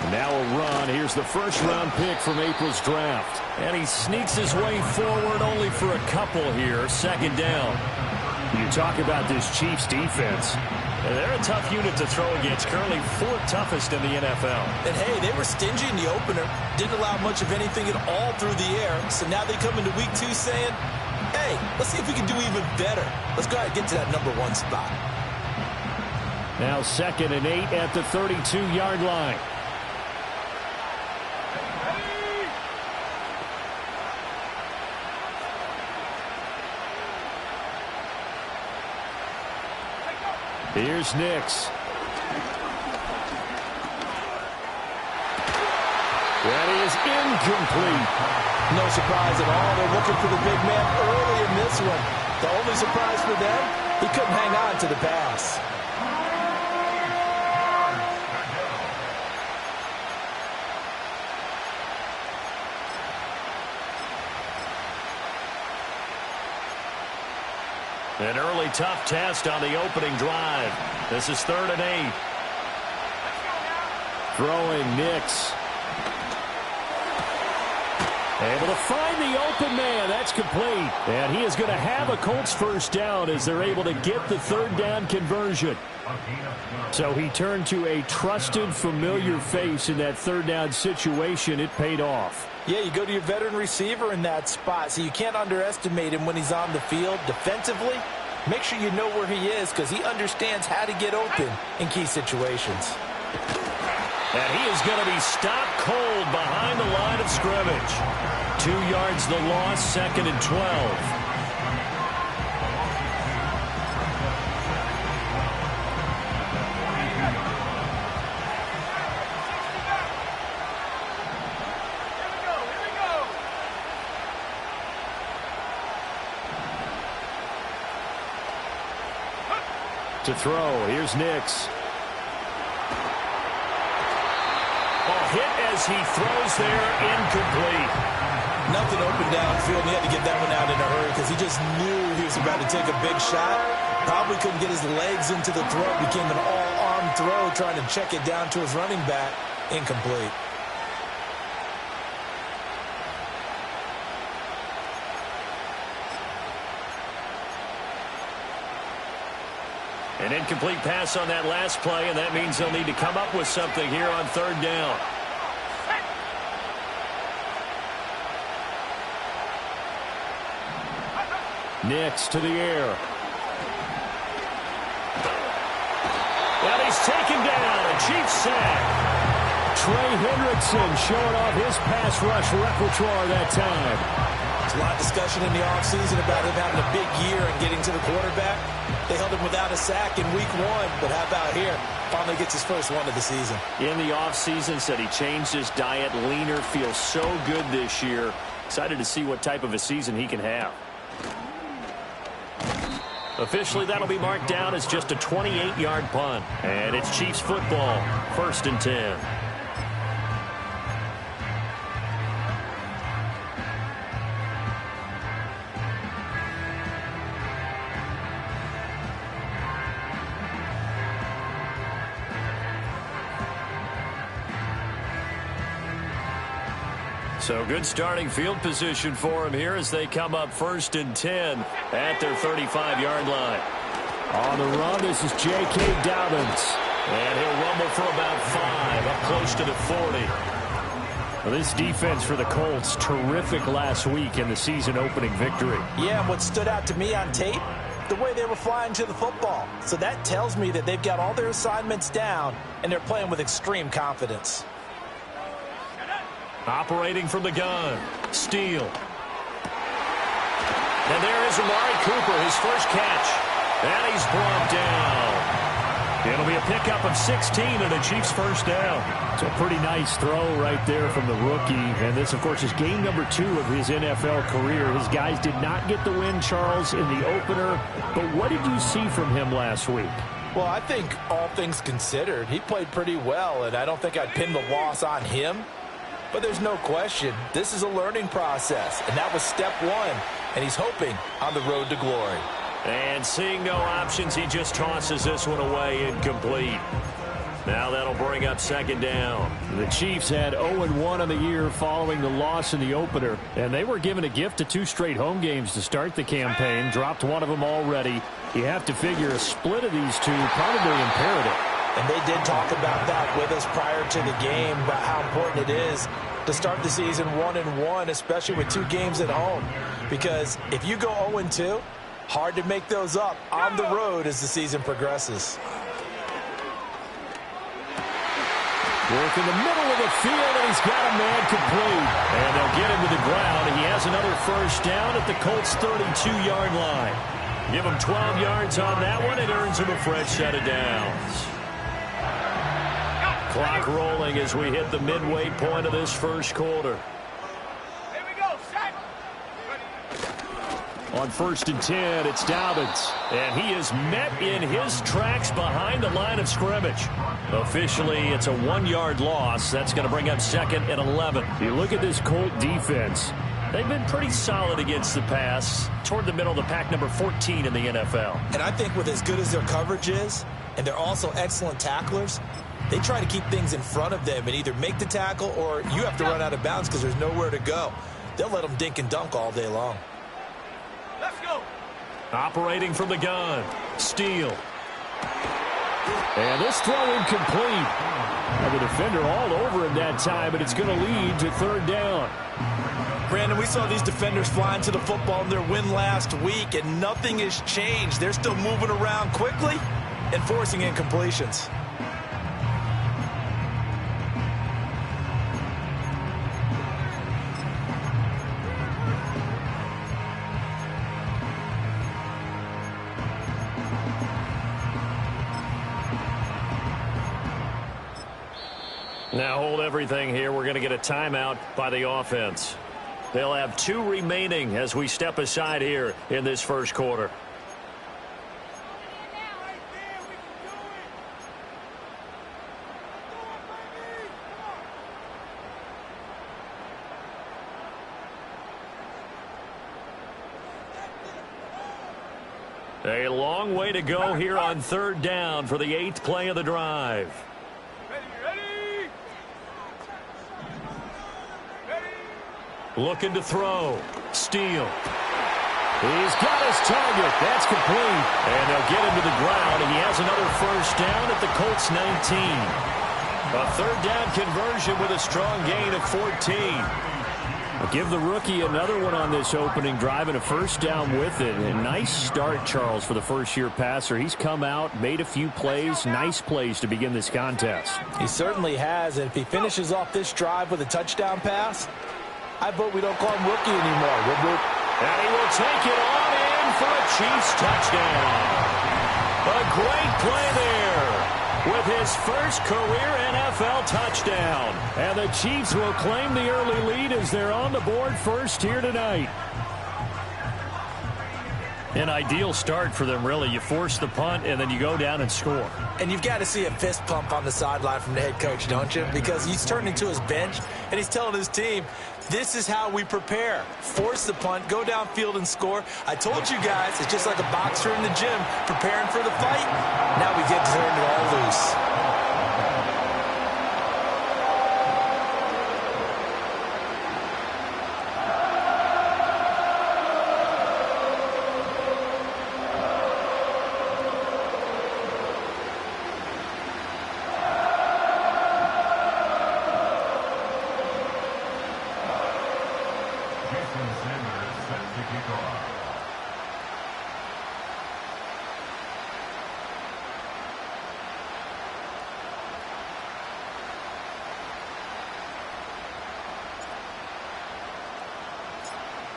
Now a run. Here's the first-round pick from April's draft. And he sneaks his way forward only for a couple here. Second down. You talk about this Chiefs defense. They're a tough unit to throw against. Currently fourth toughest in the NFL. And, hey, they were stingy in the opener. Didn't allow much of anything at all through the air. So now they come into week 2 saying, hey, let's see if we can do even better. Let's go ahead and get to that number 1 spot. Now 2nd and 8 at the 32-yard line. Here's Nix. That is incomplete. No surprise at all. They're looking for the big man early in this one. The only surprise for them, he couldn't hang on to the pass. An early tough test on the opening drive. This is 3rd and 8. Throwing Nix. Able to find the open man. That's complete. And he is going to have a Colts first down as they're able to get the 3rd down conversion. So he turned to a trusted, familiar face in that 3rd down situation. It paid off. Yeah, you go to your veteran receiver in that spot, so you can't underestimate him when he's on the field defensively. Make sure you know where he is because he understands how to get open in key situations. And he is going to be stopped cold behind the line of scrimmage. 2 yards the loss, 2nd and 12. To throw, here's Nix. Hit as he throws there, incomplete. Nothing open downfield. He had to get that one out in a hurry because he just knew he was about to take a big shot. Probably couldn't get his legs into the throw. Became an all-arm throw trying to check it down to his running back. Incomplete. An incomplete pass on that last play, and that means they'll need to come up with something here on 3rd down. Nix to the air. And he's taken down. A Chiefs sack. Trey Hendrickson showing off his pass rush repertoire that time. There's a lot of discussion in the offseason about him having a big year and getting to the quarterback. They held him without a sack in week 1, but how about here? Finally gets his first one of the season. In the offseason, said he changed his diet, leaner, feels so good this year. Excited to see what type of a season he can have. Officially, that'll be marked down as just a 28-yard punt. And it's Chiefs football, 1st and 10. So good starting field position for him here as they come up 1st and 10 at their 35-yard line. On the run, this is J.K. Dobbins. And he'll rumble for about 5, up close to the 40. Well, this defense for the Colts, terrific last week in the season-opening victory. Yeah, and what stood out to me on tape, the way they were flying to the football. So that tells me that they've got all their assignments down, and they're playing with extreme confidence. Operating from the gun. Steele. And there is Amari Cooper, his first catch. And he's brought down. It'll be a pickup of 16 and a Chiefs first down. It's a pretty nice throw right there from the rookie. And this, of course, is game number 2 of his NFL career. His guys did not get the win, Charles, in the opener. But what did you see from him last week? Well, I think all things considered, he played pretty well, and I don't think I'd pin the loss on him. But there's no question, this is a learning process, and that was step 1, and he's hoping on the road to glory. And seeing no options, he just tosses this one away incomplete. Now that'll bring up second down. The Chiefs had 0-1 on the year following the loss in the opener, and they were given a gift of 2 straight home games to start the campaign. Dropped one of them already. You have to figure a split of these two probably imperative. And they did talk about that with us prior to the game, about how important it is to start the season 1-1, especially with 2 games at home. Because if you go 0-2, hard to make those up on the road as the season progresses. Work in the middle of the field, and he's got a man complete. And they'll get him to the ground, and he has another first down at the Colts' 32-yard line. Give him 12 yards on that one. It earns him a fresh set of downs. Clock rolling as we hit the midway point of this first quarter. On 1st and 10, it's Dobbins. And he is met in his tracks behind the line of scrimmage. Officially, it's a 1-yard loss. That's going to bring up 2nd and 11. You look at this Colt defense. They've been pretty solid against the pass. Toward the middle of the pack, number 14 in the NFL. And I think with as good as their coverage is, and they're also excellent tacklers, they try to keep things in front of them and either make the tackle or you have to run out of bounds because there's nowhere to go. They'll let them dink and dunk all day long. Let's go. Operating from the gun. Steele. And this throw incomplete. And the defender all over him that time, but it's going to lead to 3rd down. Brandon, we saw these defenders flying to the football in their win last week, and nothing has changed. They're still moving around quickly and forcing incompletions. Now hold everything here. We're going to get a timeout by the offense. They'll have 2 remaining as we step aside here in this first quarter. A long way to go here on 3rd down for the 8th play of the drive. Looking to throw. Steele. He's got his target. That's complete. And they'll get him to the ground, and he has another first down at the Colts 19. A 3rd down conversion with a strong gain of 14. I'll give the rookie another one on this opening drive and a first down with it. A nice start, Charles, for the first-year passer. He's come out, made a few plays, nice plays to begin this contest. He certainly has, and if he finishes off this drive with a touchdown pass, I vote we don't call him rookie anymore. And he will take it on in for a Chiefs touchdown. A great play there with his first career NFL touchdown. And the Chiefs will claim the early lead as they're on the board first here tonight. An ideal start for them, really. You force the punt, and then you go down and score. And you've got to see a fist pump on the sideline from the head coach, don't you? Because he's turned into his bench, and he's telling his team, this is how we prepare. Force the punt, go downfield and score. I told you guys, it's just like a boxer in the gym preparing for the fight. Now we get to turn it all loose.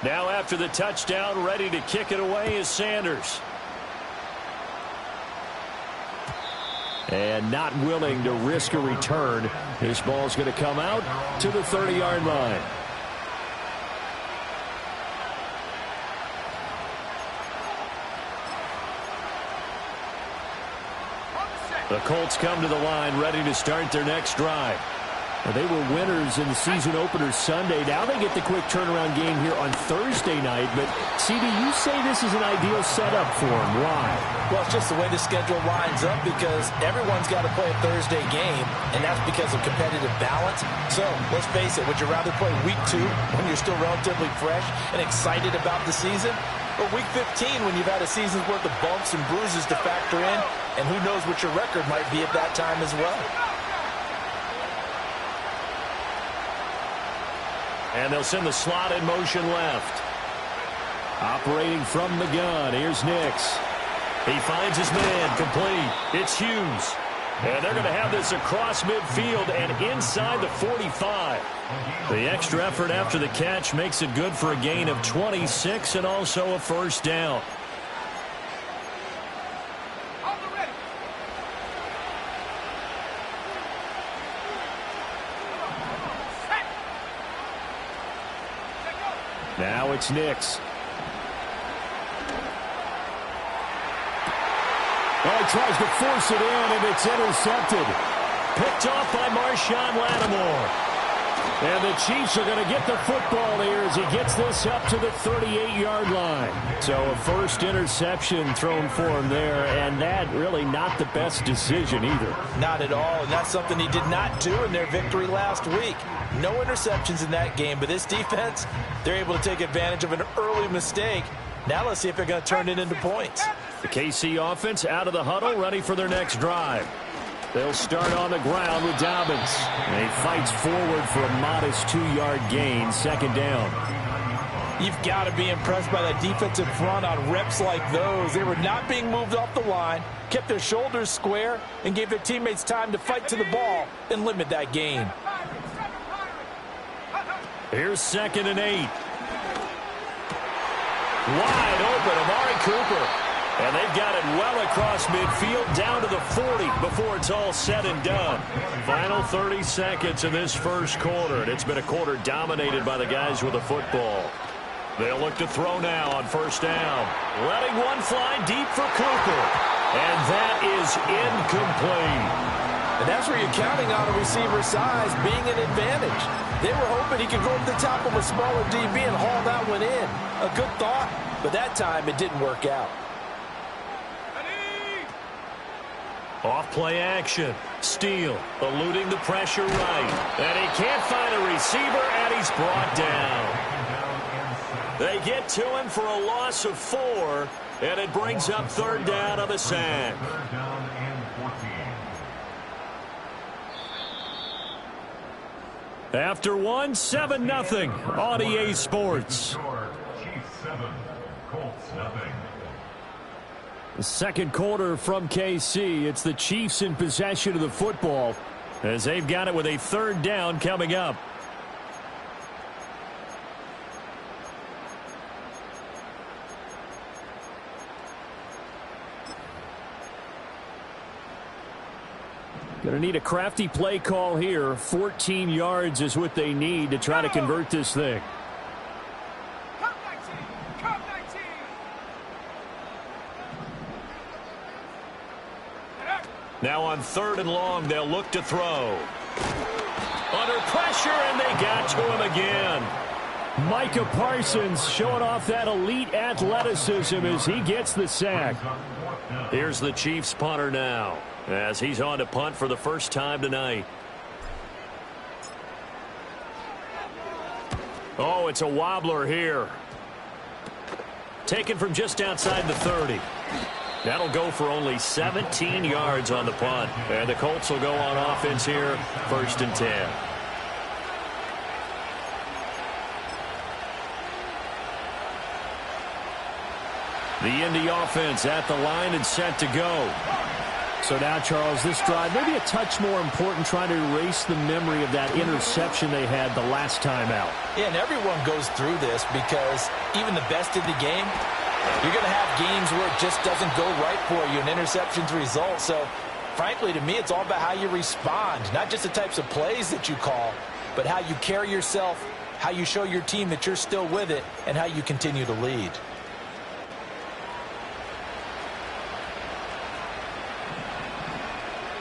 Now after the touchdown, ready to kick it away is Sanders. And not willing to risk a return. This ball's going to come out to the 30-yard line. The Colts come to the line ready to start their next drive. They were winners in the season opener Sunday. Now they get the quick turnaround game here on Thursday night. But, CD, you say this is an ideal setup for them. Why? Well, it's just the way the schedule lines up because everyone's got to play a Thursday game, and that's because of competitive balance. So, let's face it, would you rather play week 2 when you're still relatively fresh and excited about the season? Or week 15 when you've had a season's worth of bumps and bruises to factor in, and who knows what your record might be at that time as well. And they'll send the slot in motion left. Operating from the gun, here's Nix. He finds his man, complete. It's Hughes. And they're going to have this across midfield and inside the 45. The extra effort after the catch makes it good for a gain of 26 and also a first down. Now it's Nix. Well, he tries to force it in, and it's intercepted. Picked off by Marshawn Lattimore. And the Chiefs are going to get the football here as he gets this up to the 38-yard line. So a first interception thrown for him there, and that really not the best decision either. Not at all, and that's something he did not do in their victory last week. No interceptions in that game, but this defense, they're able to take advantage of an early mistake. Now let's see if they're going to turn it into points. The KC offense out of the huddle, ready for their next drive. They'll start on the ground with Dobbins. And he fights forward for a modest 2-yard gain, second down. You've got to be impressed by that defensive front on reps like those. They were not being moved off the line, kept their shoulders square, and gave their teammates time to fight to the ball and limit that gain. Here's 2nd and 8. Wide open, Amari Cooper. And they've got it well across midfield, down to the 40 before it's all said and done. Final 30 seconds in this first quarter, and it's been a quarter dominated by the guys with the football. They'll look to throw now on first down. Letting one fly deep for Cooper. And that is incomplete. And that's where you're counting on a receiver's size being an advantage. They were hoping he could go to the top of a smaller DB and haul that one in. A good thought, but that time it didn't work out. Off-play action. Steele eluding the pressure right. And he can't find a receiver, and he's brought down. They get to him for a loss of 4, and it brings up third down on the sack. After 1, 7-0 on EA Sports. The second quarter from KC. It's the Chiefs in possession of the football as they've got it with a third down coming up. Going to need a crafty play call here. 14 yards is what they need to try to convert this thing. Now on 3rd and long, they'll look to throw. Under pressure, and they got to him again. Micah Parsons showing off that elite athleticism as he gets the sack. Here's the Chiefs punter now, as he's on to punt for the first time tonight. Oh, it's a wobbler here. Taken from just outside the 30. That'll go for only 17 yards on the punt. And the Colts will go on offense here, 1st and 10. The Indy offense at the line and set to go. So now, Charles, this drive maybe a touch more important, trying to erase the memory of that interception they had the last time out. Yeah, and everyone goes through this because even the best in the game, you're going to have games where it just doesn't go right for you, and interceptions result. So, frankly, to me, it's all about how you respond, not just the types of plays that you call, but how you carry yourself, how you show your team that you're still with it, and how you continue to lead.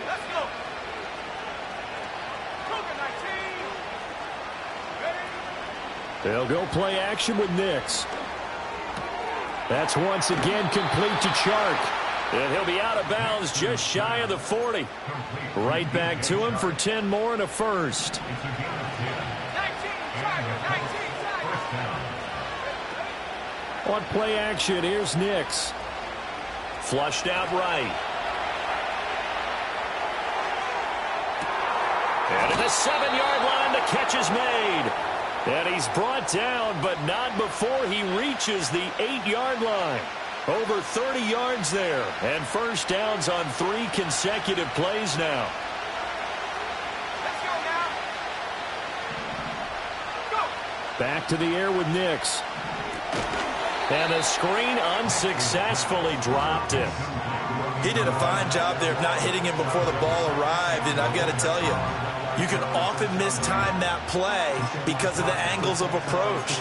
Let's go. They'll go play action with Nix. That's once again complete to Chark. And he'll be out of bounds just shy of the 40. Right back to him for 10 more and a first. On play action, here's Nix. Flushed out right. And at the 7-yard line, the catch is made. And he's brought down, but not before he reaches the 8-yard line. Over 30 yards there. And first downs on 3 consecutive plays now. Let's go now. Go. Back to the air with Nix. And the screen unsuccessfully dropped him. He did a fine job there of not hitting him before the ball arrived, and I've got to tell you, you can often mistime that play because of the angles of approach.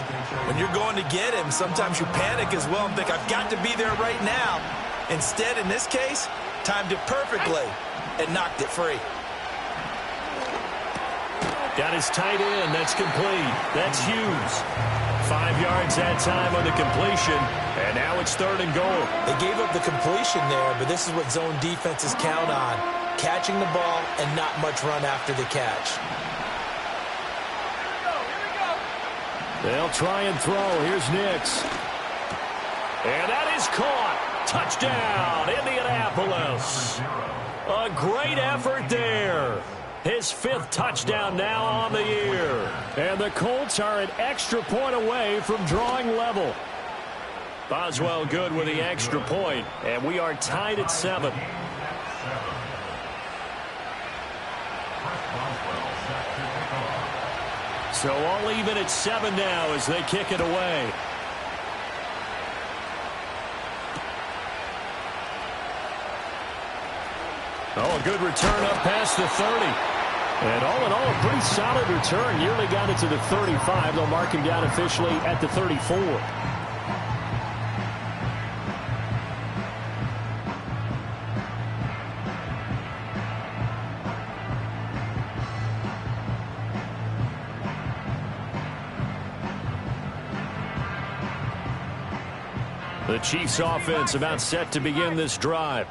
When you're going to get him, sometimes you panic as well and think, I've got to be there right now. Instead, in this case, timed it perfectly and knocked it free. Got his tight end. That's complete. That's Hughes. 5 yards that time on the completion, and now it's 3rd and goal. They gave up the completion there, but this is what zone defenses count on. Catching the ball and not much run after the catch. Here we go. They'll try and throw. Here's Nix. And that is caught. Touchdown, Indianapolis. A great effort there. His 5th touchdown now on the year. And the Colts are an extra point away from drawing level. Boswell good with the extra point, and we are tied at 7. So all even at 7 now as they kick it away. Oh, a good return up past the 30. And all in all, a pretty solid return. Nearly got it to the 35. They'll mark him down officially at the 34. The Chiefs offense about set to begin this drive.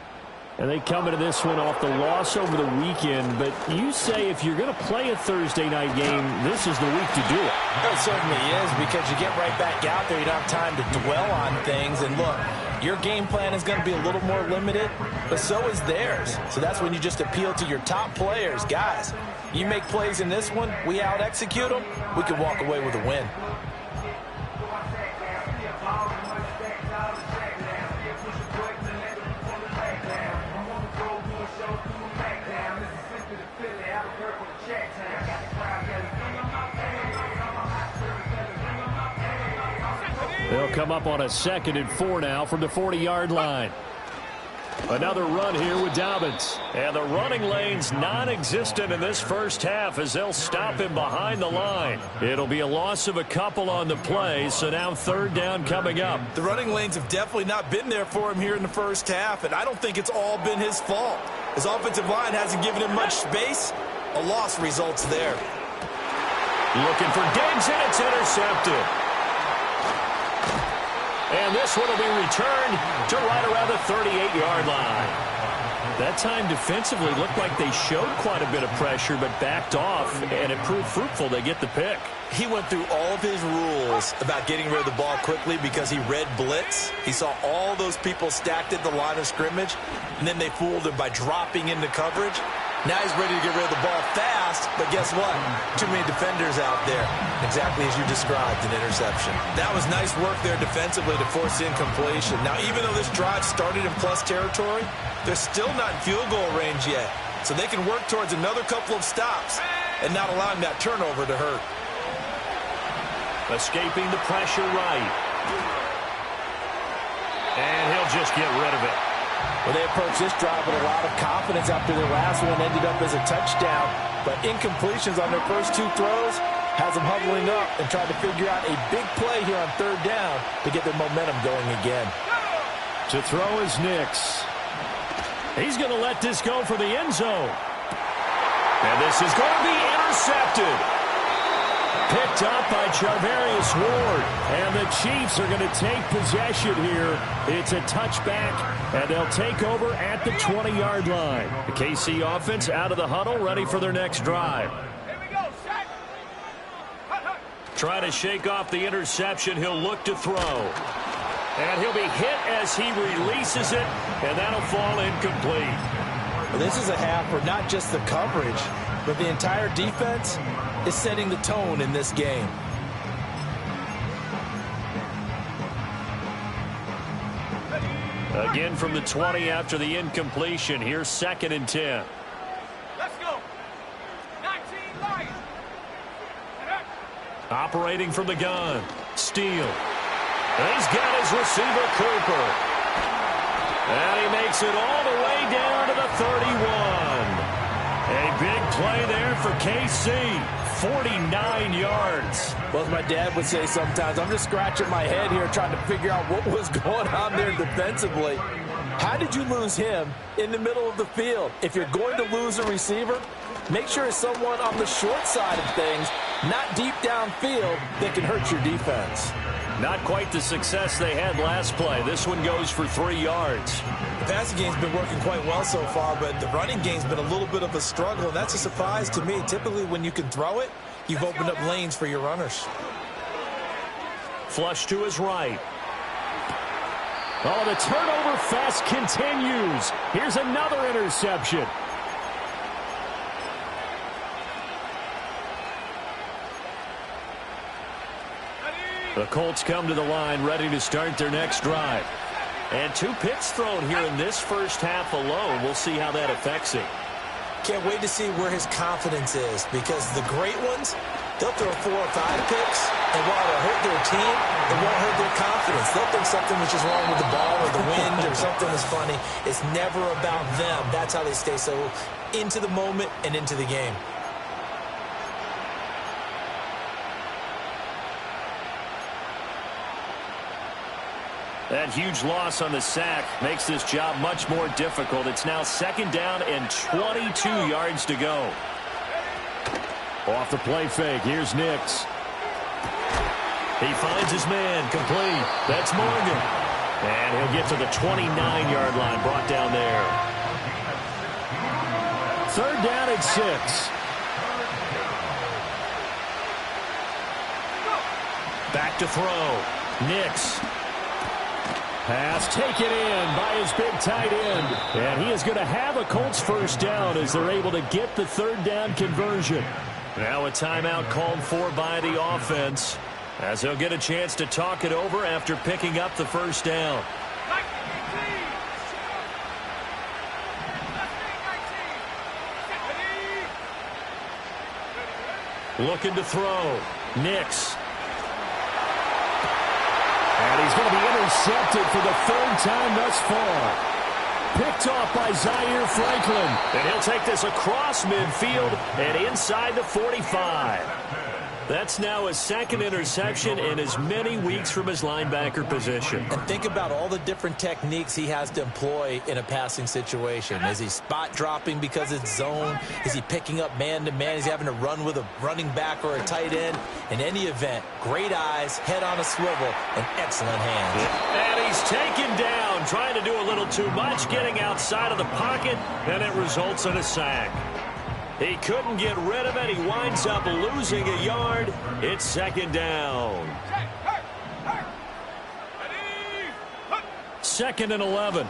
And they come into this one off the loss over the weekend. But you say if you're going to play a Thursday night game, this is the week to do it. It certainly is, because you get right back out there. You don't have time to dwell on things. And look, your game plan is going to be a little more limited, but so is theirs. So that's when you just appeal to your top players. Guys, you make plays in this one, we out-execute them, we can walk away with a win. They'll come up on a 2nd and 4 now from the 40-yard line. Another run here with Dobbins. And the running lane's non-existent in this first half as they'll stop him behind the line. It'll be a loss of a couple on the play, so now 3rd down coming up. The running lanes have definitely not been there for him here in the first half, and I don't think it's all been his fault. His offensive line hasn't given him much space. A loss results there. Looking for Diggs, and it's intercepted. And this one will be returned to right around the 38-yard line. That time defensively looked like they showed quite a bit of pressure but backed off, and it proved fruitful. They get the pick. He went through all of his rules about getting rid of the ball quickly because he read blitz. He saw all those people stacked at the line of scrimmage, and then they fooled him by dropping into coverage. Now he's ready to get rid of the ball fast, but guess what? Too many defenders out there. Exactly as you described, an interception. That was nice work there defensively to force incompletion. Now, even though this drive started in plus territory, they're still not in field goal range yet. So they can work towards another couple of stops and not allowing that turnover to hurt. Escaping the pressure right. And he'll just get rid of it. Well, they approached this drive with a lot of confidence after their last one ended up as a touchdown. But incompletions on their first 2 throws has them huddling up and trying to figure out a big play here on 3rd down to get their momentum going again. To throw is Nix. He's going to let this go for the end zone. And this is going to be intercepted. Picked up by Charvarius Ward. And the Chiefs are going to take possession here. It's a touchback, and they'll take over at the 20-yard line. The KC offense out of the huddle, ready for their next drive. Here we go, set. Trying to shake off the interception. He'll look to throw. And he'll be hit as he releases it, and that'll fall incomplete. Well, this is a half where not just the coverage, but the entire defense is setting the tone in this game. Again from the 20 after the incompletion. Here's 2nd and 10. Let's go. 19 Lions. Operating from the gun. Steele. And he's got his receiver, Cooper. And he makes it all the way down to the 31. A big play there for KC. 49 yards. Well, as my dad would say sometimes, I'm just scratching my head here trying to figure out what was going on there defensively. How did you lose him in the middle of the field? If you're going to lose a receiver, make sure it's someone on the short side of things, not deep downfield, that can hurt your defense. Not quite the success they had last play. This one goes for 3 yards. The passing game's been working quite well so far, but the running game's been a little bit of a struggle, and that's a surprise to me. Typically, when you can throw it, you've opened up lanes for your runners. Flush to his right. Oh, the turnover fest continues. Here's another interception. The Colts come to the line ready to start their next drive. And 2 picks thrown here in this first half alone. We'll see how that affects him. Can't wait to see where his confidence is, because the great ones, they'll throw 4 or 5 picks, and while it'll hurt their team, it won't hurt their confidence. They'll think something was just wrong with the ball or the wind or something is funny. It's never about them. That's how they stay so into the moment and into the game. That huge loss on the sack makes this job much more difficult. It's now 2nd down and 22 yards to go. Off the play fake, here's Nix. He finds his man, complete. That's Morgan. And he'll get to the 29-yard line, brought down there. 3rd down and 6. Back to throw. Nix. Pass taken in by his big tight end. And he is going to have a Colts first down as they're able to get the 3rd down conversion. Now a timeout called for by the offense, as he'll get a chance to talk it over after picking up the first down. 19. Looking to throw. Nix. And he's going to be intercepted for the 3rd time thus far. Picked off by Zaire Franklin. And he'll take this across midfield and inside the 45. That's now his 2nd interception in as many weeks from his linebacker position. And think about all the different techniques he has to employ in a passing situation. Is he spot dropping because it's zone? Is he picking up man-to-man? Is he having to run with a running back or a tight end? In any event, great eyes, head on a swivel, and excellent hands. And he's taken down, trying to do a little too much, getting outside of the pocket, and it results in a sack. He couldn't get rid of it. He winds up losing a yard. It's 2nd down. 2nd and 11.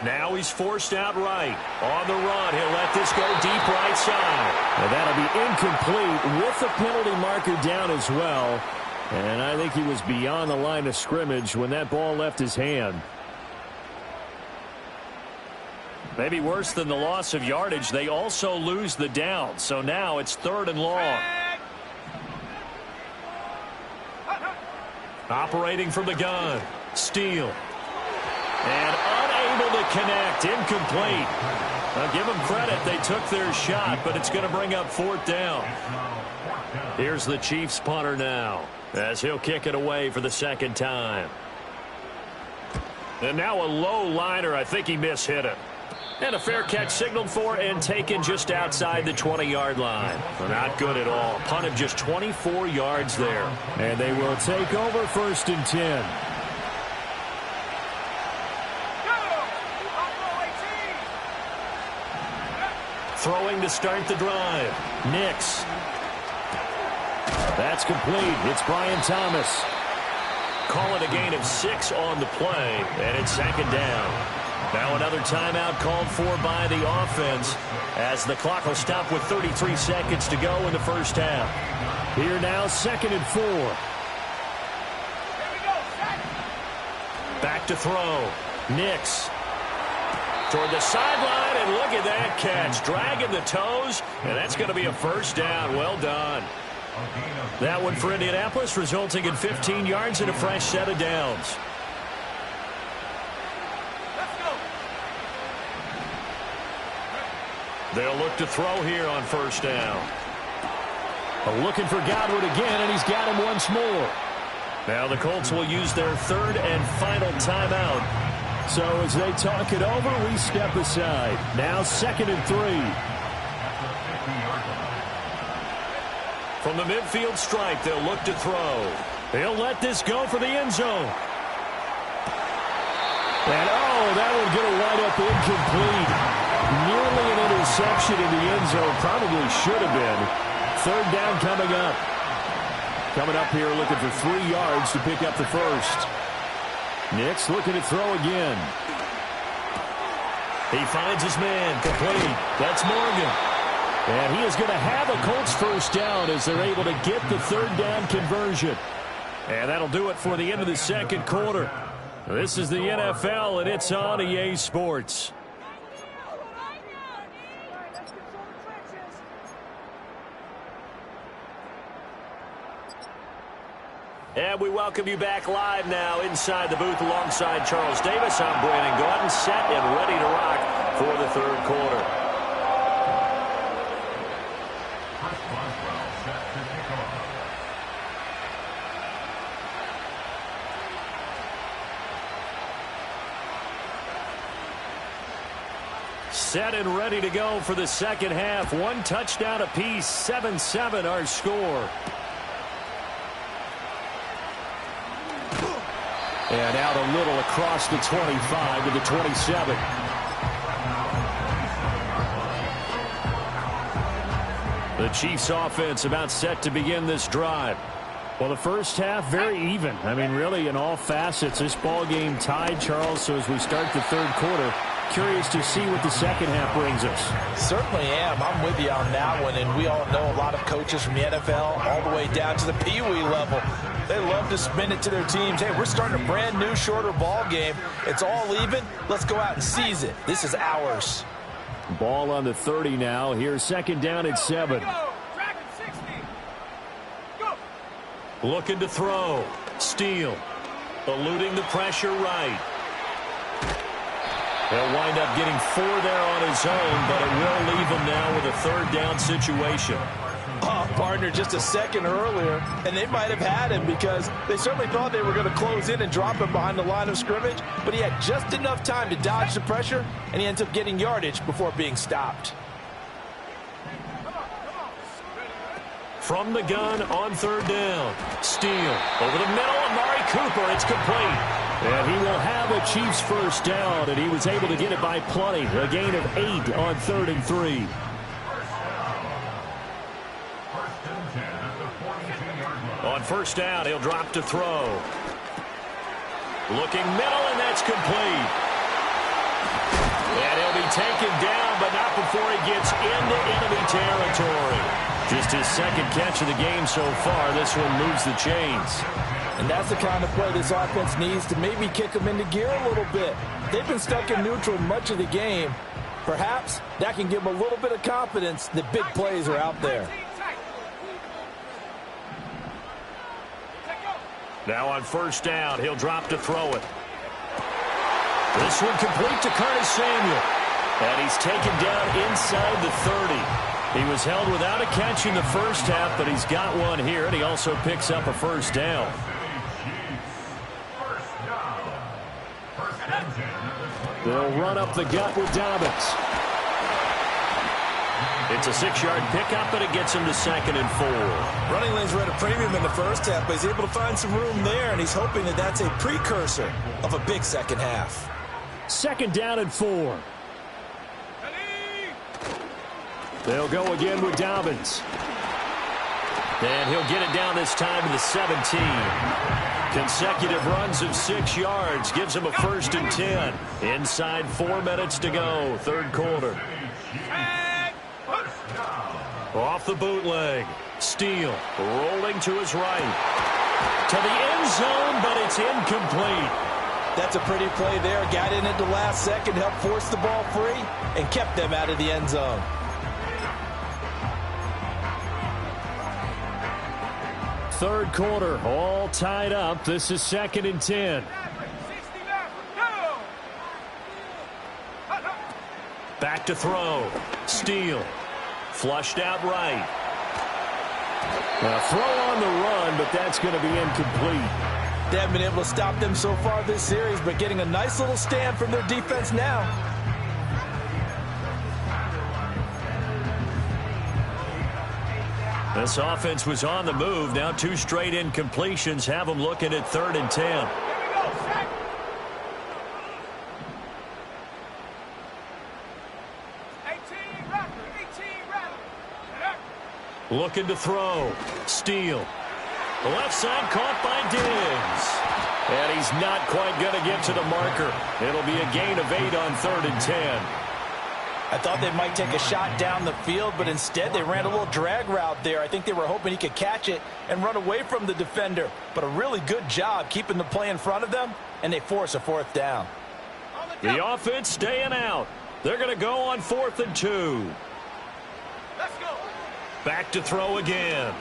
Now he's forced out right. On the run, he'll let this go deep right side. And that'll be incomplete with the penalty marker down as well. And I think he was beyond the line of scrimmage when that ball left his hand. Maybe worse than the loss of yardage, they also lose the down. So now it's 3rd and long. Operating from the gun. Steele. And unable to connect. Incomplete. Now give them credit. They took their shot, but it's going to bring up 4th down. Here's the Chiefs punter now, as he'll kick it away for the 2nd time. And now a low liner. I think he mishit it. And a fair catch signaled for and taken just outside the 20-yard line. Well, not good at all. Punt of just 24 yards there. And they will take over 1st and 10. Throwing to start the drive. Nix. That's complete. It's Brian Thomas. Call it a gain of 6 on the play, and it's 2nd down. Now another timeout called for by the offense as the clock will stop with 33 seconds to go in the first half. Here now, 2nd and 4. Back to throw. Nix. Toward the sideline, and look at that catch. Dragging the toes, and that's going to be a 1st down. Well done. That one for Indianapolis, resulting in 15 yards and a fresh set of downs. They'll look to throw here on 1st down. Looking for Godwin again, and he's got him once more. Now the Colts will use their 3rd and final timeout. So as they talk it over, we step aside. Now 2nd and 3. From the midfield stripe, they'll look to throw. They'll let this go for the end zone. And, oh, that one going to wind up incomplete. Nearly an interception in the end zone. Probably should have been. 3rd down coming up. Coming up here looking for 3 yards to pick up the 1st. Nix looking to throw again. He finds his man. Complete. That's Morgan. And he is going to have a Colts 1st down as they're able to get the 3rd down conversion. And that'll do it for the end of the 2nd quarter. This is the NFL, and it's on EA Sports. And we welcome you back live now inside the booth alongside Charles Davis. I'm Brandon Gordon, set and ready to rock for the 3rd quarter. Set and ready to go for the 2nd half. 1 touchdown apiece, 7-7 our score. And out a little across the 25 to the 27. The Chiefs offense about set to begin this drive. Well, the first half, very even. I mean, really, in all facets, this ball game tied, Charles. So as we start the 3rd quarter, curious to see what the 2nd half brings us. Certainly am. I'm with you on that one. And we all know a lot of coaches from the NFL all the way down to the Pee Wee level. They love to spin it to their teams. Hey, we're starting a brand new, shorter ball game. It's all even. Let's go out and seize it. This is ours. Ball on the 30 now. Here's 2nd down at 7. Looking to throw. Steele. Eluding the pressure right. He'll wind up getting 4 there on his own, but it will leave him now with a 3rd down situation. Oh, partner, just a second earlier, and they might have had him because they certainly thought they were going to close in and drop him behind the line of scrimmage, but he had just enough time to dodge the pressure, and he ends up getting yardage before being stopped. From the gun on 3rd down. Steele over the middle. Amari Cooper. It's complete. And he will have a Chiefs 1st down, and he was able to get it by plenty. A gain of 8 on 3rd and 3. On 1st down, he'll drop to throw. Looking middle, and that's complete. And he'll be taken down, but not before he gets into enemy territory. Just his 2nd catch of the game so far. This one moves the chains. And that's the kind of play this offense needs to maybe kick them into gear a little bit. They've been stuck in neutral much of the game. Perhaps that can give them a little bit of confidence that big plays are out there. Now on 1st down, he'll drop to throw it. This one complete to Curtis Samuel. And he's taken down inside the 30. He was held without a catch in the first half, but he's got one here, and he also picks up a 1st down. They'll run up the gut with Dobbins. It's a 6-yard pickup, and it gets him to 2nd and 4. Running lanes were at a premium in the first half, but he's able to find some room there, and he's hoping that that's a precursor of a big second half. 2nd down and 4. They'll go again with Dobbins. And he'll get it down this time to the 17. Consecutive runs of 6 yards gives him a 1st and 10. Inside 4 minutes to go, third quarter. Off the bootleg. Steele rolling to his right. To the end zone, but it's incomplete. That's a pretty play there. Got in at the last second, helped force the ball free, and kept them out of the end zone. Third quarter, all tied up. This is 2nd and 10. Back to throw. Steele. Flushed out right. A throw on the run, but that's going to be incomplete. They haven't been able to stop them so far this series, but getting a nice little stand from their defense now. This offense was on the move. Now 2 straight incompletions have them looking at 3rd and 10. Looking to throw. Steele. The left side caught by Diggs. And he's not quite going to get to the marker. It'll be a gain of 8 on 3rd and 10. I thought they might take a shot down the field, but instead they ran a little drag route there. I think they were hoping he could catch it and run away from the defender. But a really good job keeping the play in front of them, and they force a 4th down. The offense staying out. They're going to go on 4th and 2. Let's go. Back to throw again.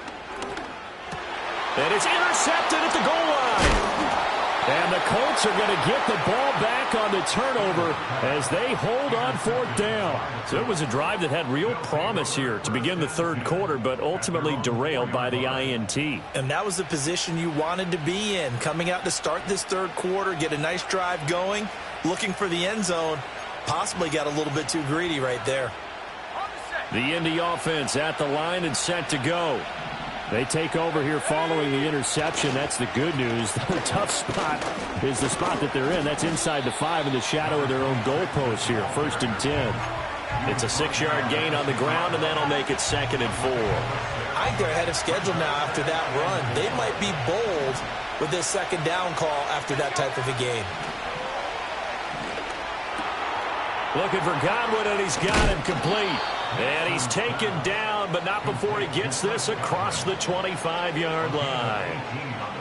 And it's intercepted at the goal line. And the Colts are going to get the ball back on the turnover as they hold on 4th down. So it was a drive that had real promise here to begin the third quarter, but ultimately derailed by the INT. And that was the position you wanted to be in. Coming out to start this third quarter, get a nice drive going, looking for the end zone. Possibly got a little bit too greedy right there. The Indy offense at the line and set to go. They take over here following the interception. That's the good news. Their tough spot is the spot that they're in. That's inside the 5 in the shadow of their own goalpost here. 1st and 10. It's a 6-yard gain on the ground, and that'll make it 2nd and 4. I think they're ahead of schedule now after that run. They might be bold with this 2nd down call after that type of a game. Looking for Godwin, and he's got him complete. And he's taken down, but not before he gets this across the 25-yard line.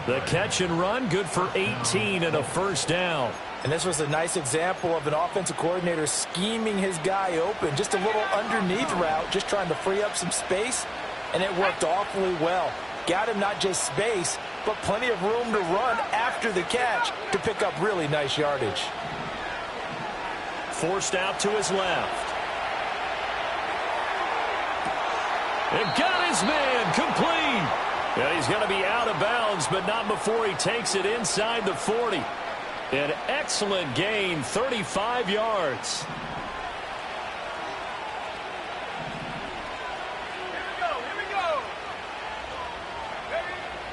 The catch and run, good for 18 and a 1st down. And this was a nice example of an offensive coordinator scheming his guy open. Just a little underneath route, just trying to free up some space, and it worked awfully well. Got him not just space, but plenty of room to run after the catch to pick up really nice yardage. Forced out to his left. And got his man complete. Yeah, he's going to be out of bounds, but not before he takes it inside the 40. An excellent gain, 35 yards. Here we go.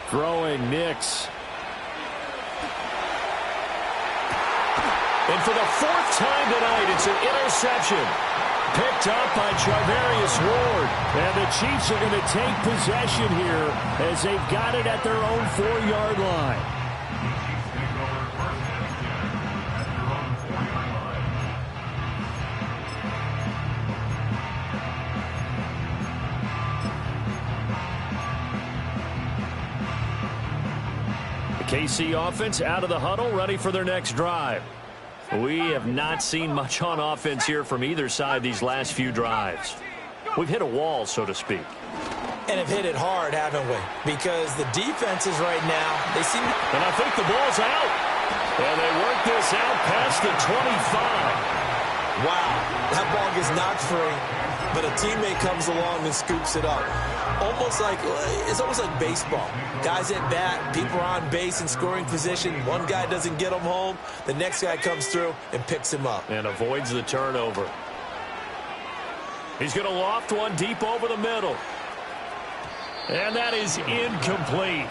Throwing Nix. And for the 4th time tonight, it's an interception. Picked up by Charvarius Ward. And the Chiefs are going to take possession here as they've got it at their own 4-yard line. The KC offense out of the huddle, ready for their next drive. We have not seen much on offense here from either side these last few drives. We've hit a wall, so to speak. And have hit it hard, haven't we? Because the defenses right now, they seem to... And I think the ball's out. And they work this out past the 25. Wow, that ball gets knocked free. but a teammate comes along and scoops it up. It's almost like baseball. Guys at bat, people are on base in scoring position. One guy doesn't get him home. The next guy comes through and picks him up. And avoids the turnover. He's going to loft one deep over the middle. And that is incomplete.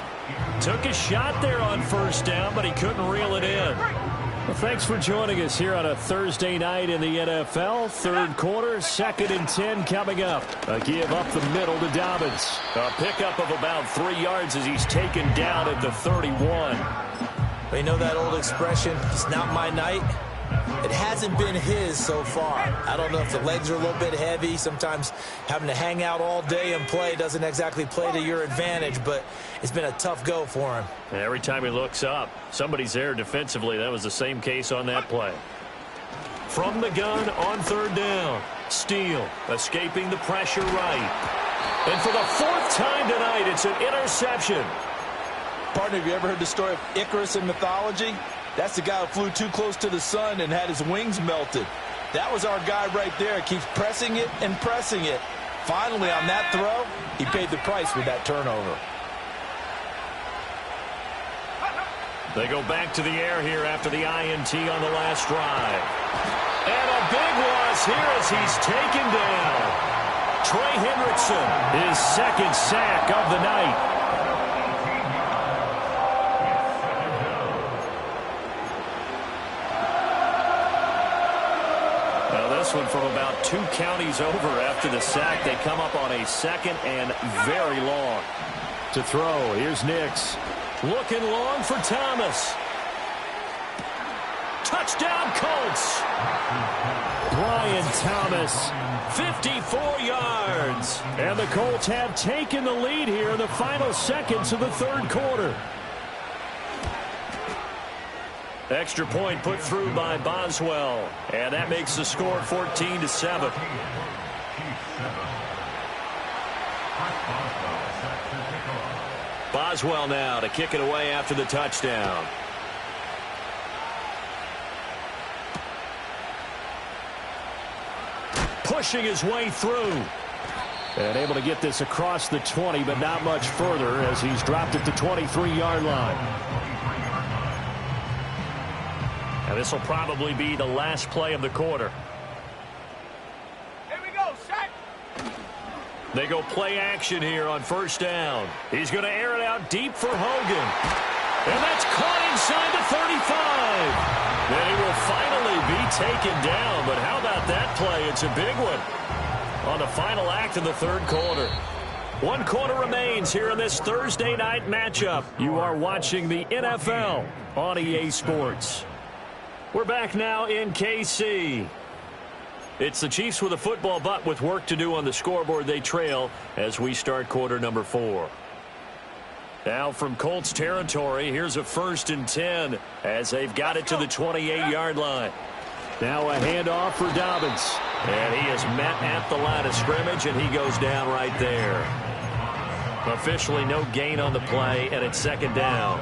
Took a shot there on first down, but he couldn't reel it in. Well, thanks for joining us here on a Thursday night in the NFL. Third quarter, 2nd and 10 coming up. A give up the middle to Dobbins. A pickup of about 3 yards as he's taken down at the 31. You know that old expression, it's not my night? It hasn't been his so far. I don't know if the legs are a little bit heavy. Sometimes having to hang out all day and play doesn't exactly play to your advantage, but it's been a tough go for him. And every time he looks up, somebody's there defensively. That was the same case on that play. From the gun on third down, Steele escaping the pressure right. And for the 4th time tonight, it's an interception. Partner, have you ever heard the story of Icarus in mythology? That's the guy who flew too close to the sun and had his wings melted. That was our guy right there. Keeps pressing it and pressing it. Finally, on that throw, he paid the price with that turnover. They go back to the air here after the INT on the last drive. And a big loss here as he's taken down. Trey Hendrickson, his 2nd sack of the night. This one from about 2 counties over after the sack. They come up on a 2nd and very long. To throw, here's Nix. Looking long for Thomas. Touchdown Colts. Brian Thomas. 54 yards. And the Colts have taken the lead here in the final seconds of the third quarter. Extra point put through by Boswell. And that makes the score 14-7. Boswell now to kick it away after the touchdown. Pushing his way through. And able to get this across the 20, but not much further as he's dropped at the 23-yard line. And this will probably be the last play of the quarter. Here we go, set. They go play action here on first down. He's going to air it out deep for Hogan. And that's caught inside the 35. Then he will finally be taken down. But how about that play? It's a big one on the final act of the third quarter. 1 quarter remains here in this Thursday night matchup. You are watching the NFL on EA Sports. We're back now in KC. It's the Chiefs with a football, but with work to do on the scoreboard. They trail as we start quarter number 4. Now from Colts territory, here's a 1st and 10 as they've got it to the 28-yard line. Now a handoff for Dobbins. And he is met at the line of scrimmage, and he goes down right there. Officially no gain on the play, and it's 2nd down.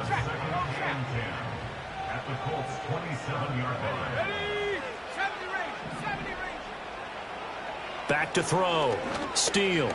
Back to throw. Steele.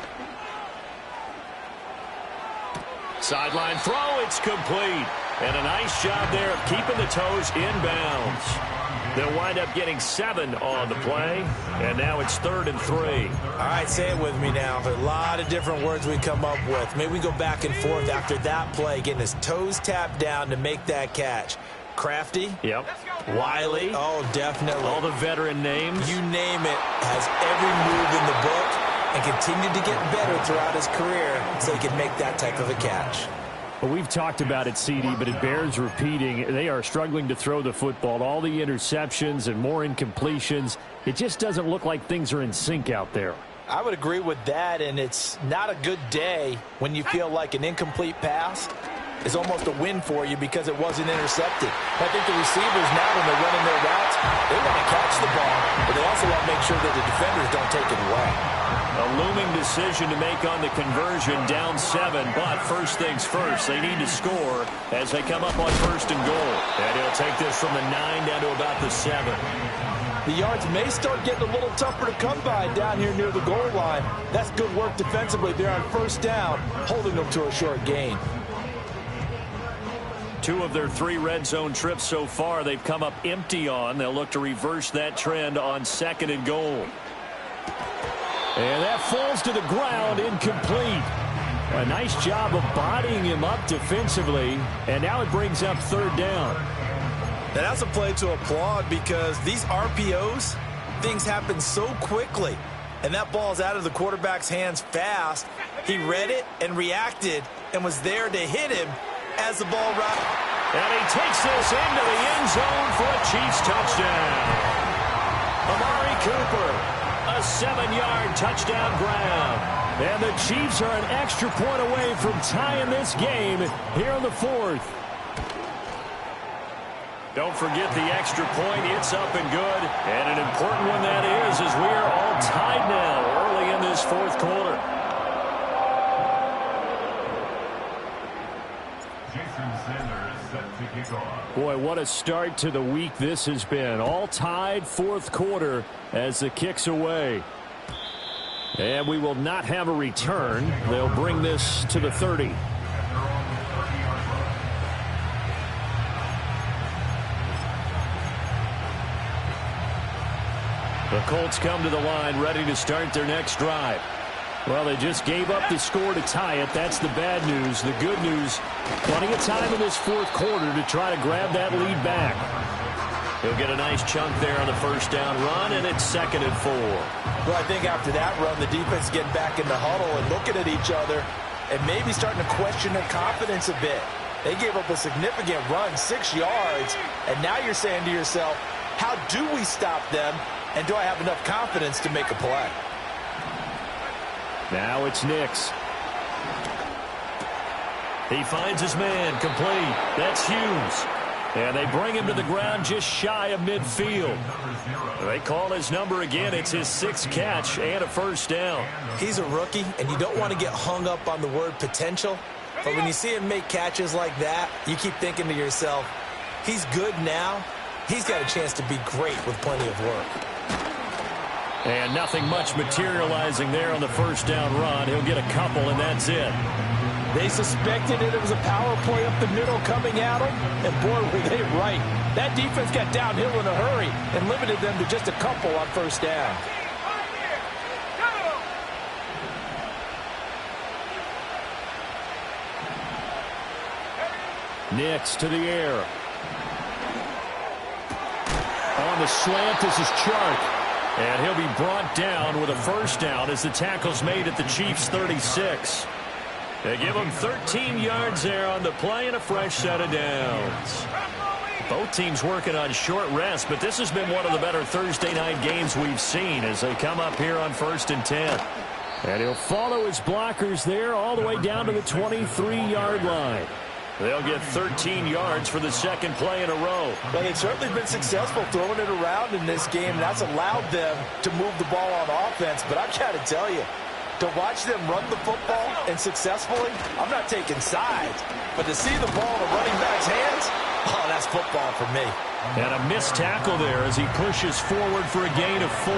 Sideline throw. It's complete. And a nice job there of keeping the toes inbounds. They'll wind up getting 7 on the play. And now it's 3rd and 3. All right, say it with me now. There are a lot of different words we come up with. Maybe we go back and forth after that play, getting his toes tapped down to make that catch. Crafty. Yep. Wiley. Oh, definitely. All the veteran names. You name it. Has every move in the book and continued to get better throughout his career so he can make that type of a catch. Well, we've talked about it, CD, but it bears repeating. They are struggling to throw the football. All the interceptions and more incompletions. It just doesn't look like things are in sync out there. I would agree with that, and it's not a good day when you feel like an incomplete pass is almost a win for you because it wasn't intercepted. I think the receivers now, when they're running their routes, they want to catch the ball, but they also want to make sure that the defenders don't take it away. A looming decision to make on the conversion, down 7, but first things first, they need to score as they come up on 1st and goal. And he'll take this from the 9 down to about the 7. The yards may start getting a little tougher to come by down here near the goal line. That's good work defensively there on first down, holding them to a short gain. 2 of their 3 red zone trips so far they've come up empty on. They'll look to reverse that trend on 2nd and goal. And that falls to the ground, incomplete. A nice job of bodying him up defensively, and now it brings up 3rd down. Now that's a play to applaud because these RPOs, things happen so quickly. And that ball's out of the quarterback's hands fast. He read it and reacted and was there to hit him as the ball rocked. And he takes this into the end zone for a Chiefs touchdown. Amari Cooper, a 7-yard touchdown grab. And the Chiefs are an extra point away from tying this game here in the 4th. Don't forget the extra point. It's up and good. And an important one that is, as we are all tied now early in this 4th quarter. Boy, what a start to the week this has been. All tied 4th quarter as the kick's away. And we will not have a return. They'll bring this to the 30. The Colts come to the line ready to start their next drive. Well, they just gave up the score to tie it. That's the bad news. The good news, plenty of time in this 4th quarter to try to grab that lead back. He'll get a nice chunk there on the first down run, and it's 2nd and 4. Well, I think after that run, the defense getting back in the huddle and looking at each other and maybe starting to question their confidence a bit. They gave up a significant run, 6 yards, and now you're saying to yourself, how do we stop them? And do I have enough confidence to make a play? Now it's Nix. He finds his man, complete. That's Hughes. And they bring him to the ground just shy of midfield. They call his number again. It's his 6th catch and a first down. He's a rookie, and you don't want to get hung up on the word potential. But when you see him make catches like that, you keep thinking to yourself, he's good now. He's got a chance to be great with plenty of work. And nothing much materializing there on the first down run. He'll get a couple, and that's it. They suspected it was a power play up the middle coming at them, and boy, were they right. That defense got downhill in a hurry and limited them to just a couple on first down. Nix to the air. On the slant, this is Chark. And he'll be brought down with a first down as the tackle's made at the Chiefs' 36. They give him 13 yards there on the play and a fresh set of downs. Both teams working on short rest, but this has been one of the better Thursday night games we've seen as they come up here on 1st and 10. And he'll follow his blockers there all the way down to the 23-yard line. They'll get 13 yards for the 2nd play in a row. Well, they've certainly been successful throwing it around in this game. That's allowed them to move the ball on offense. But I've got to tell you, to watch them run the football and successfully, I'm not taking sides. But to see the ball in a running back's hands, oh, that's football for me. And a missed tackle there as he pushes forward for a gain of 4.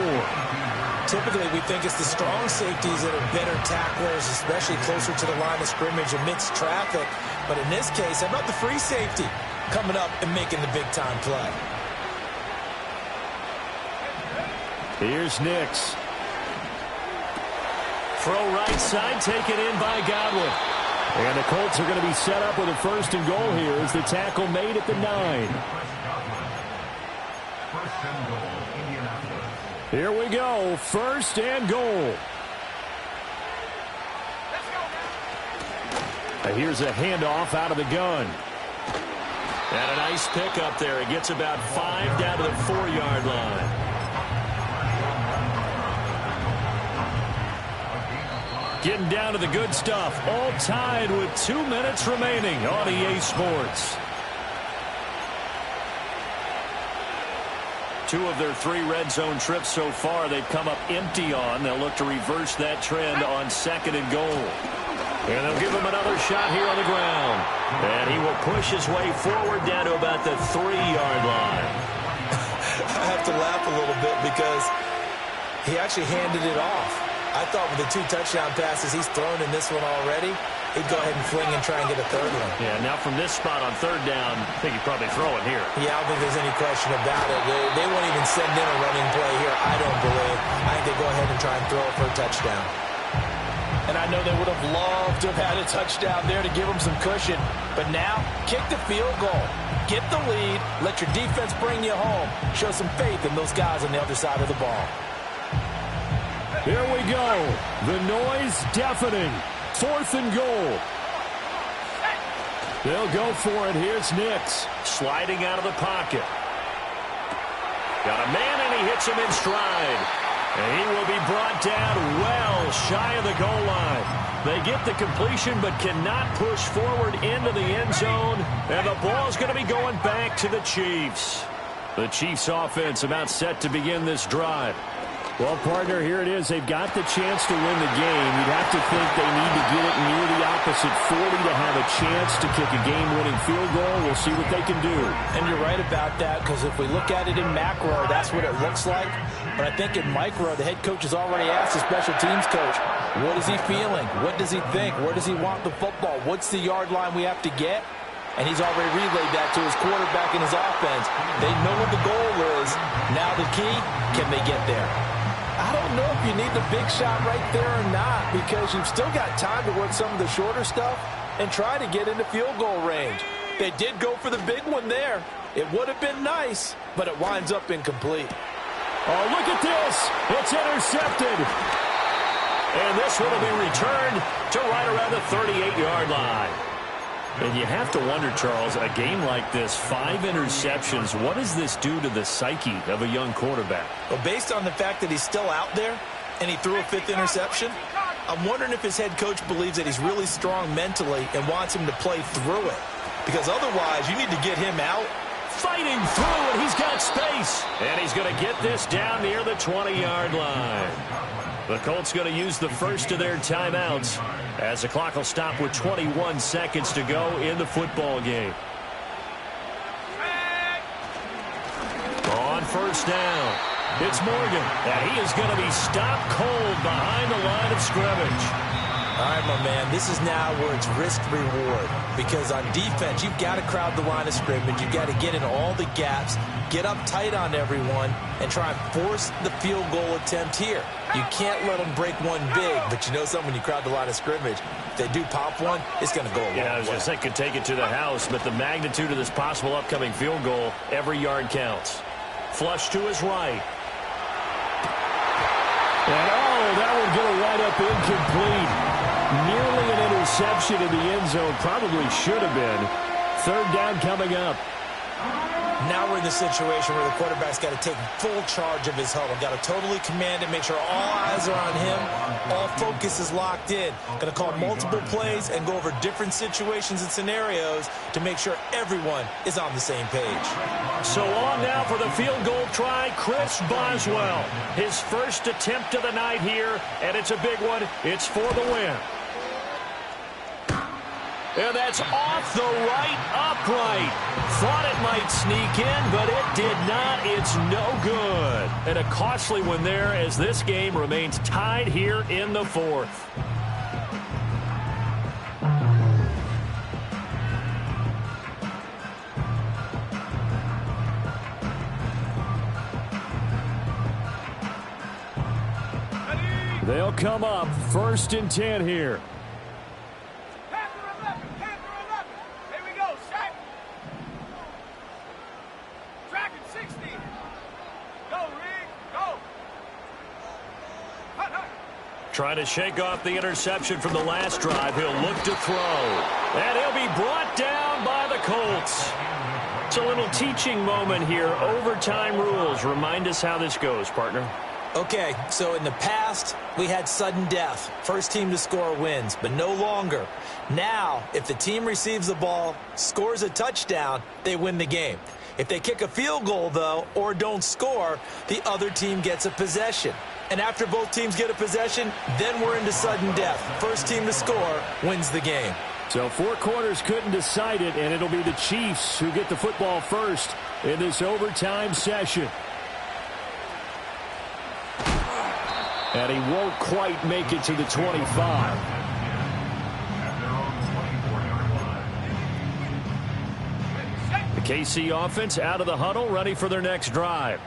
Typically, we think it's the strong safeties that are better tacklers, especially closer to the line of scrimmage amidst traffic. But in this case, how about the free safety coming up and making the big-time play? Here's Nix. Throw right side, taken in by Godwin. And the Colts are going to be set up with a 1st and goal here as the tackle made at the 9. Here we go, 1st and goal. Here's a handoff out of the gun. And a nice pickup there. It gets about 5 down to the 4-yard line. Getting down to the good stuff. All tied with 2 minutes remaining on EA Sports. 2 of their 3 red zone trips so far they've come up empty on. They'll look to reverse that trend on 2nd and goal. And they'll give him another shot here on the ground. And he will push his way forward down to about the 3-yard line. I have to laugh a little bit because he actually handed it off. I thought with the 2 touchdown passes he's thrown in this one already, he'd go ahead and fling and try and get a third one. Yeah, now from this spot on third down, I think he'd probably throw it here. Yeah, I don't think there's any question about it. They won't even send in a running play here, I don't believe. I think they go ahead and try and throw it for a touchdown. And I know they would have loved to have had a touchdown there to give them some cushion. But now, kick the field goal. Get the lead. Let your defense bring you home. Show some faith in those guys on the other side of the ball. Here we go. The noise deafening. 4th and goal. They'll go for it. Here's Nix. Sliding out of the pocket. Got a man, and he hits him in stride. And he will be brought down well shy of the goal line. They get the completion but cannot push forward into the end zone. And the ball's going to be going back to the Chiefs. The Chiefs offense about set to begin this drive. Well, partner, here it is. They've got the chance to win the game. You'd have to think they need to get it near the opposite 40 to have a chance to kick a game-winning field goal. We'll see what they can do. And you're right about that, because if we look at it in macro, that's what it looks like. But I think in micro, the head coach has already asked the special teams coach, what is he feeling? What does he think? Where does he want the football? What's the yard line we have to get? And he's already relayed that to his quarterback and his offense. They know what the goal is. Now the key, can they get there? I don't know if you need the big shot right there or not, because you've still got time to work some of the shorter stuff and try to get into field goal range. They did go for the big one there. It would have been nice, but it winds up incomplete. Oh, look at this. It's intercepted. And this one will be returned to right around the 38-yard line. And you have to wonder, Charles, a game like this, 5 interceptions, what does this do to the psyche of a young quarterback? Well, based on the fact that he's still out there and he threw a 5th interception, I'm wondering if his head coach believes that he's really strong mentally and wants him to play through it. Because otherwise, you need to get him out. Fighting through, and he's got space. And he's going to get this down near the 20-yard line. The Colts going to use the first of their timeouts as the clock will stop with 21 seconds to go in the football game. On first down, it's Morgan, and he is going to be stopped cold behind the line of scrimmage. All right, my man, this is now where it's risk-reward, because on defense, you've got to crowd the line of scrimmage. You've got to get in all the gaps, get up tight on everyone, and try and force the field goal attempt here. You can't let them break one big, but you know something, when you crowd the line of scrimmage, if they do pop one, it's going to go a long way. Yeah, I was going to say could take it to the house, but the magnitude of this possible upcoming field goal, every yard counts. Flush to his right. And that would go right up incomplete. Nearly an interception in the end zone. Probably should have been. 3rd down coming up. Now we're in the situation where the quarterback's got to take full charge of his huddle. Got to totally command it, make sure all eyes are on him. All focus is locked in. Going to call multiple plays and go over different situations and scenarios to make sure everyone is on the same page. So on now for the field goal try, Chris Boswell. His first attempt of the night here, and it's a big one. It's for the win. And that's off the right upright. Thought it might sneak in, but it did not. It's no good. And a costly one there as this game remains tied here in the 4th. They'll come up 1st and 10 here. Trying to shake off the interception from the last drive. He'll look to throw. And he'll be brought down by the Colts. It's a little teaching moment here. Overtime rules. Remind us how this goes, partner. Okay, so in the past, we had sudden death. First team to score wins, but no longer. Now, if the team receives the ball, scores a touchdown, they win the game. If they kick a field goal, though, or don't score, the other team gets a possession. And after both teams get a possession, then we're into sudden death. First team to score wins the game. So 4 quarters couldn't decide it, and it'll be the Chiefs who get the football first in this overtime session. And he won't quite make it to the 25. The KC offense out of the huddle, ready for their next drive.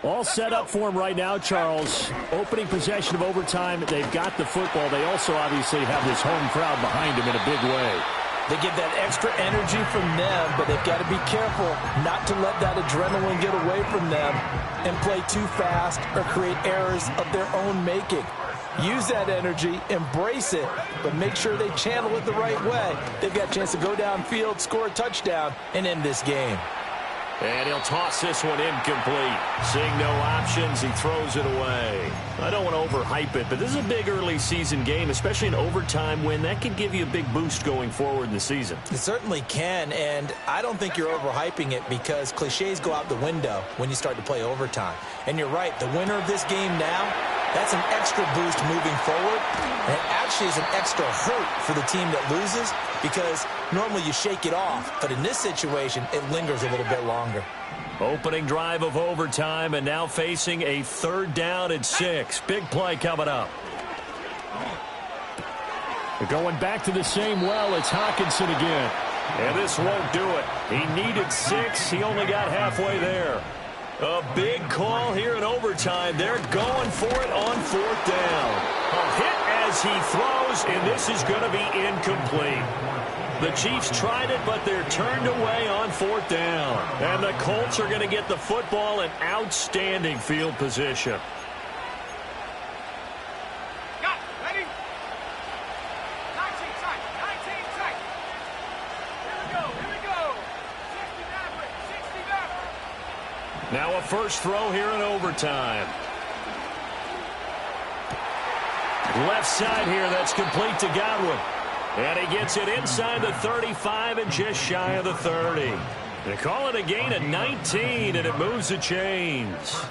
All set up for him right now, Charles. Opening possession of overtime. They've got the football. They also obviously have this home crowd behind them in a big way. They get that extra energy from them, but they've got to be careful not to let that adrenaline get away from them and play too fast or create errors of their own making. Use that energy, embrace it, but make sure they channel it the right way. They've got a chance to go downfield, score a touchdown, and end this game. And he'll toss this one incomplete. Seeing no options, he throws it away. I don't want to overhype it, but this is a big early season game, especially an overtime win. That can give you a big boost going forward in the season. It certainly can, and I don't think you're overhyping it because cliches go out the window when you start to play overtime. And you're right, the winner of this game now, that's an extra boost moving forward, and it actually is an extra hurt for the team that loses because normally you shake it off, but in this situation, it lingers a little bit longer. Opening drive of overtime, and now facing a 3rd down and 6. Big play coming up. They're going back to the same well. It's Hockenson again. And this won't do it. He needed 6. He only got halfway there. A big call here in overtime. They're going for it on 4th down. A hit as he throws, and this is going to be incomplete. The Chiefs tried it, but they're turned away on 4th down. And the Colts are going to get the football in outstanding field position. Got it. Ready? 19 tight. 19 tight. Here we go. 60 back. Now a first throw here in overtime. Left side here, that's complete to Godwin. And he gets it inside the 35 and just shy of the 30. They call it a gain of 19, and it moves the chains.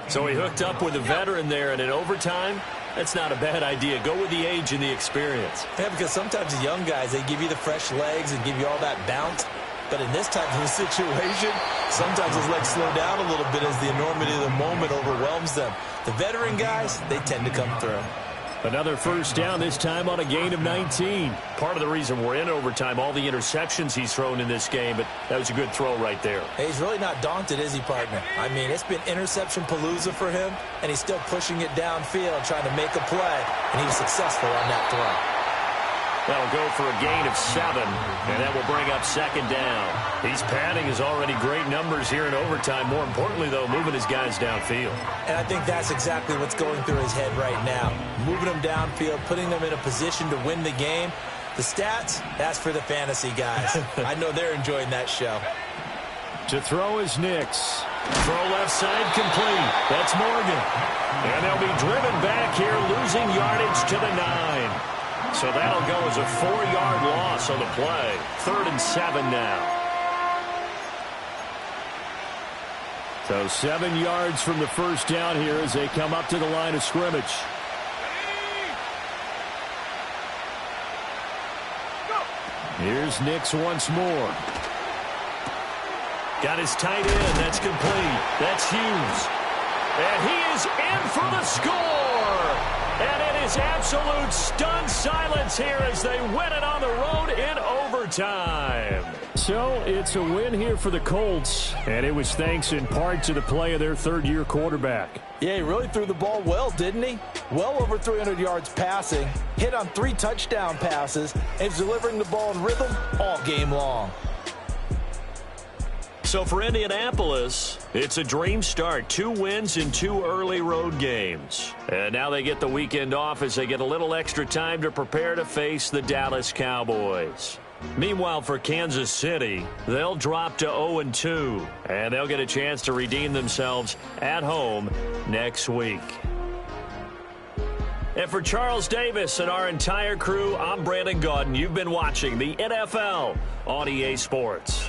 So he hooked up with a veteran there, and in overtime, that's not a bad idea. Go with the age and the experience. Yeah, because sometimes the young guys, they give you the fresh legs and give you all that bounce. But in this type of a situation, sometimes his legs slow down a little bit as the enormity of the moment overwhelms them. The veteran guys, they tend to come through. Another first down, this time on a gain of 19. Part of the reason we're in overtime, all the interceptions he's thrown in this game, but that was a good throw right there. Hey, he's really not daunted, is he, partner? I mean, it's been interception palooza for him, and he's still pushing it downfield, trying to make a play, and he was successful on that throw. That'll go for a gain of 7, and that will bring up 2nd down. He's padding his already great numbers here in overtime. More importantly, though, moving his guys downfield. And I think that's exactly what's going through his head right now. Moving them downfield, putting them in a position to win the game. The stats, that's for the fantasy guys. I know they're enjoying that show. To throw is Nix. Throw left side complete. That's Morgan. And they'll be driven back here, losing yardage to the 9. So that'll go as a 4-yard loss on the play. 3rd and 7 now. So 7 yards from the first down here as they come up to the line of scrimmage. Here's Nix once more. Got his tight end. That's complete. That's Hughes. And he is in for the score. And it is absolute stunned silence here as they win it on the road in overtime. So it's a win here for the Colts, and it was thanks in part to the play of their 3rd-year quarterback. Yeah, he really threw the ball well, didn't he? Well over 300 yards passing, hit on 3 touchdown passes, and is delivering the ball in rhythm all game long. So for Indianapolis, it's a dream start. 2 wins in 2 early road games. And now they get the weekend off as they get a little extra time to prepare to face the Dallas Cowboys. Meanwhile, for Kansas City, they'll drop to 0-2, and they'll get a chance to redeem themselves at home next week. And for Charles Davis and our entire crew, I'm Brandon Gaudin. You've been watching the NFL on EA Sports.